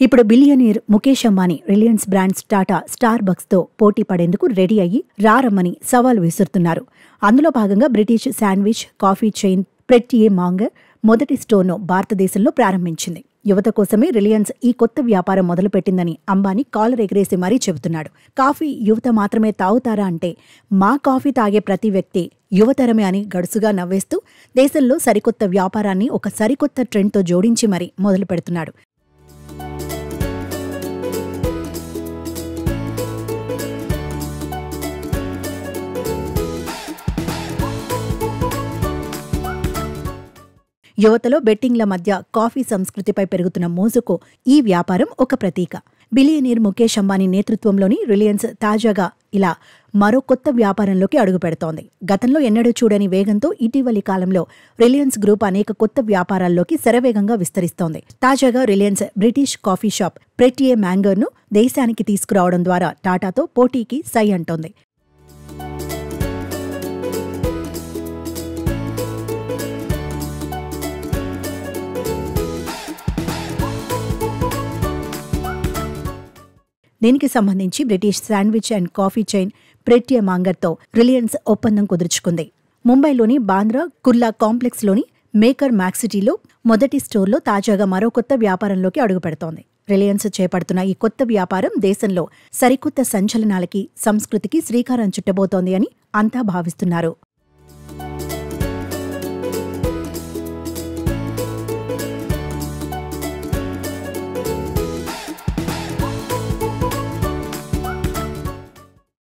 ఇప్పుడు billionaire Mukesh Ambani Reliance brands Tata స్టార్ బక్స్తో పోటీ పడేందుకు రెడీ అయ్యి రారమ్మని సవాల్ విసురుతున్నారు. అందులో భాగంగా British sandwich coffee chain Pret A Manger మొదటి స్టోర్ను భారతదేశంలో ప్రారంభించింది. యువత కోసమే రిలయన్స్ ఈ కొత్త వ్యాపారం మొదలుపెట్టిందని అంబానీ కాలర్ ఎగరేసి మరీ చెబుతున్నాడు. కాఫీ యువత మాత్రమే తాగుతారా అంటే మా కాఫీ తాగే ప్రతి వ్యక్తి యువతరమే అని గడుసుగా నవ్వేస్తూ దేశంలో సరికొత్త వ్యాపారాన్ని ఒక సరికొత్త ట్రెండ్తో జోడించి మరీ మొదలు పెడుతున్నాడు. యువతలో బెట్టింగ్ల మధ్య కాఫీ సంస్కృతిపై పెరుగుతున్న మోజుకు ఈ వ్యాపారం ఒక ప్రతీక. బిలియనీర్ ముఖేష్ అంబానీ నేతృత్వంలోని రిలయన్స్ తాజాగా ఇలా మరో కొత్త వ్యాపారంలోకి అడుగుపెడుతోంది. గతంలో ఎన్నడూ చూడని వేగంతో ఇటీవలి కాలంలో రిలయన్స్ గ్రూప్ అనేక కొత్త వ్యాపారాల్లోకి శరవేగంగా విస్తరిస్తోంది. తాజాగా Reliance British coffee shop Pret A మాంగర్ను దేశానికి తీసుకురావడం ద్వారా టాటాతో పోటీకి సై అంటోంది. దీనికి సంబంధించి British sandwich and coffee chain Pret A మాంగర్తో రిలయన్స్ ఒప్పందం కుదుర్చుకుంది. ముంబైలోని బాంద్రా కుర్లా కాంప్లెక్స్లోని మేకర్ మ్యాక్సిటీలో మొదటి స్టోర్లో తాజాగా మరో కొత్త వ్యాపారంలోకి అడుగుపెడుతోంది. రిలయన్స్ చేపడుతున్న ఈ కొత్త వ్యాపారం దేశంలో సరికొత్త సంచలనాలకి సంస్కృతికి శ్రీకారం చుట్టబోతోంది అని అంతా భావిస్తున్నారు.